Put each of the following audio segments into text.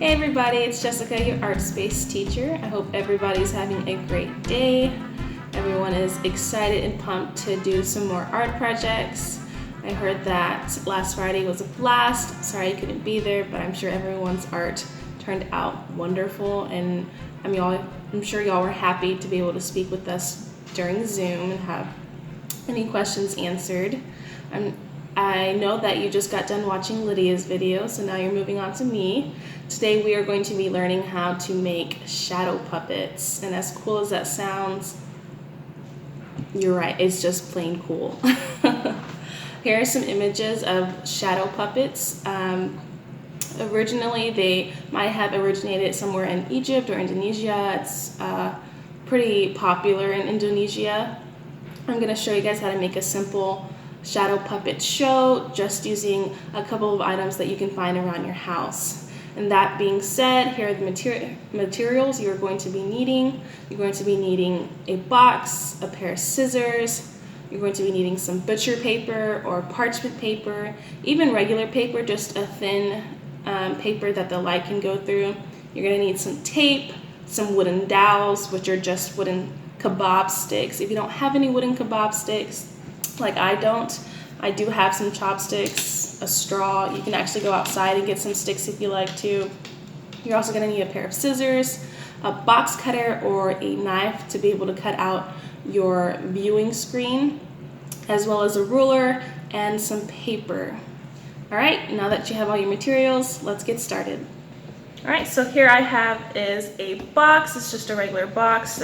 Hey everybody, it's Jessica, your ArtSpace teacher. I hope everybody's having a great day. Everyone is excited and pumped to do some more art projects. I heard that last Friday was a blast. Sorry I couldn't be there, but I'm sure everyone's art turned out wonderful, and I'm sure y'all were happy to be able to speak with us during Zoom and have any questions answered. I know that you just got done watching Lydia's video, so now you're moving on to me. Today we are going to be learning how to make shadow puppets, and as cool as that sounds, you're right, it's just plain cool. Here are some images of shadow puppets. Originally, they might have originated somewhere in Egypt or Indonesia. It's pretty popular in Indonesia. I'm going to show you guys how to make a simple shadow puppet show just using a couple of items that you can find around your house. And that being said, here are the materials you're going to be needing. You're going to be needing a box, a pair of scissors. You're going to be needing some butcher paper or parchment paper, even regular paper, just a thin paper that the light can go through. You're going to need some tape, some wooden dowels, which are just wooden kebab sticks. If you don't have any wooden kebab sticks, like I do have some chopsticks, a straw. You can actually go outside and get some sticks if you like to. You're also going to need a pair of scissors, a box cutter or a knife to be able to cut out your viewing screen, as well as a ruler and some paper. All right, now that you have all your materials, let's get started. All right, so here I have is a box. It's just a regular box.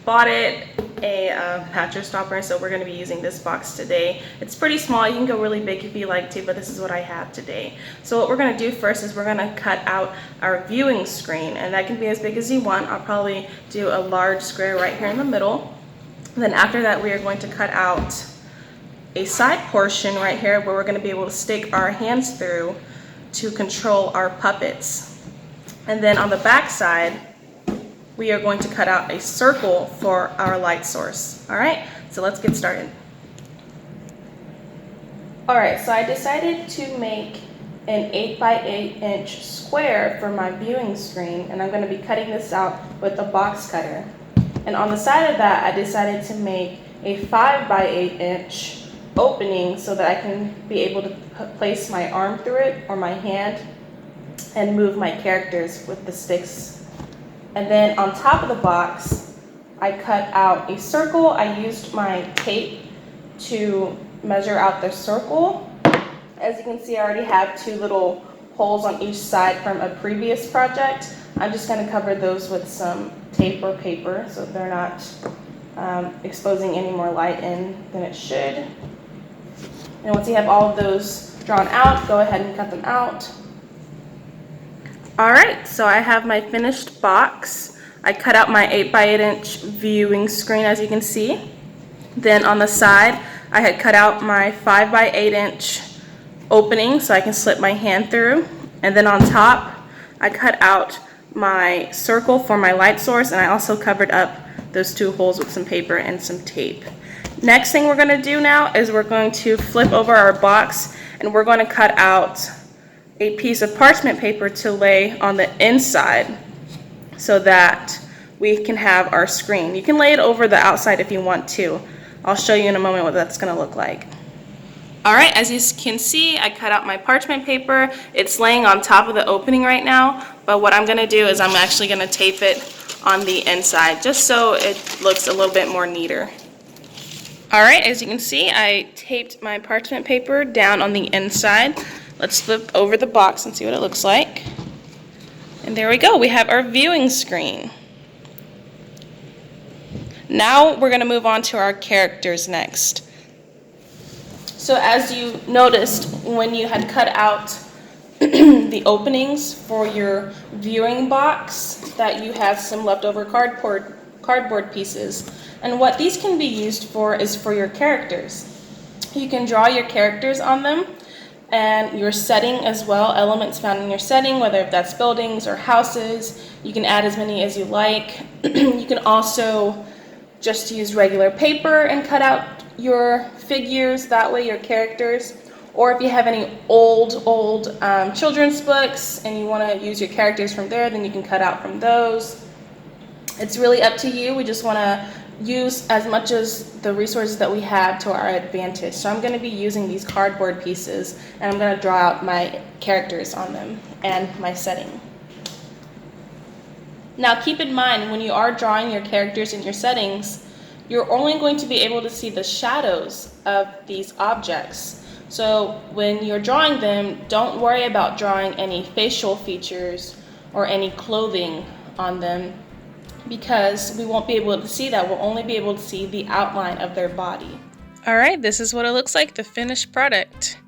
Bought it a mattress stopper, so we're going to be using this box today. It's pretty small. You can go really big if you like to, but this is what I have today. So what we're going to do first is we're going to cut out our viewing screen, and that can be as big as you want. I'll probably do a large square right here in the middle. Then after that, we are going to cut out a side portion right here where we're going to be able to stick our hands through to control our puppets. And then on the back side, we are going to cut out a circle for our light source. All right, so let's get started. All right, so I decided to make an 8x8" square for my viewing screen, and I'm going to be cutting this out with a box cutter. And on the side of that, I decided to make a 5x8" opening so that I can be able to place my arm through it or my hand and move my characters with the sticks. And then on top of the box, I cut out a circle. I used my tape to measure out the circle. As you can see, I already have two little holes on each side from a previous project. I'm just going to cover those with some tape or paper so they're not exposing any more light in than it should. And once you have all of those drawn out, go ahead and cut them out. All right, so I have my finished box. I cut out my 8x8" viewing screen, as you can see. Then on the side, I had cut out my 5x8" opening so I can slip my hand through. And then on top, I cut out my circle for my light source, and I also covered up those two holes with some paper and some tape. Next thing we're going to do now is we're going to flip over our box, and we're going to cut out a piece of parchment paper to lay on the inside so that we can have our screen. You can lay it over the outside if you want to. I'll show you in a moment what that's going to look like. All right, as you can see, I cut out my parchment paper. It's laying on top of the opening right now, but what I'm going to do is I'm actually going to tape it on the inside just so it looks a little bit more neater. All right, as you can see, I taped my parchment paper down on the inside. Let's flip over the box and see what it looks like. And there we go, we have our viewing screen. Now we're going to move on to our characters next. So as you noticed, when you had cut out the openings for your viewing box, that you have some leftover cardboard pieces. And what these can be used for is for your characters. You can draw your characters on them, and your setting as well, elements found in your setting, whether that's buildings or houses. You can add as many as you like. You can also just use regular paper and cut out your figures, that way your characters, Or if you have any old children's books and you want to use your characters from there, then you can cut out from those. It's really up to you. We just want to use as much as the resources that we have to our advantage. So I'm going to be using these cardboard pieces, and I'm going to draw out my characters on them and my setting. Now keep in mind, when you are drawing your characters in your settings, you're only going to be able to see the shadows of these objects. So when you're drawing them, don't worry about drawing any facial features or any clothing on them, because we won't be able to see that. We'll only be able to see the outline of their body. All right, this is what it looks like, the finished product.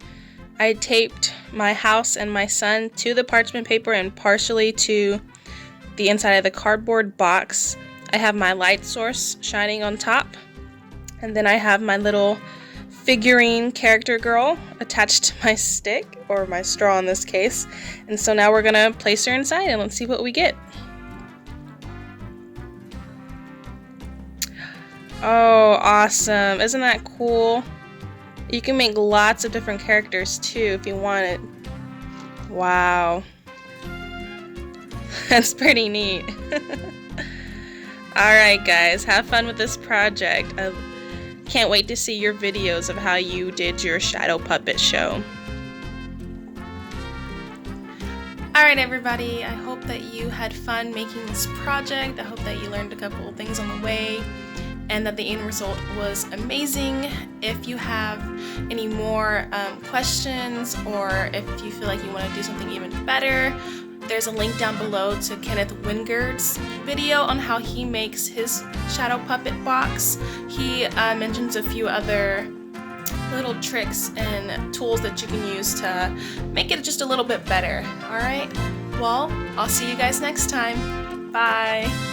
I taped my house and my son to the parchment paper and partially to the inside of the cardboard box. I have my light source shining on top, and then I have my little figurine character girl attached to my stick, or my straw in this case. And so now we're gonna place her inside and let's see what we get. Oh, awesome. Isn't that cool? You can make lots of different characters too if you wanted. Wow. That's pretty neat. Alright guys, have fun with this project. I can't wait to see your videos of how you did your shadow puppet show. Alright everybody, I hope that you had fun making this project. I hope that you learned a couple of things on the way, and that the end result was amazing. If you have any more questions, or if you feel like you want to do something even better, there's a link down below to Kenneth Wingard's video on how he makes his shadow puppet box. He mentions a few other little tricks and tools that you can use to make it just a little bit better. Alright, well, I'll see you guys next time. Bye!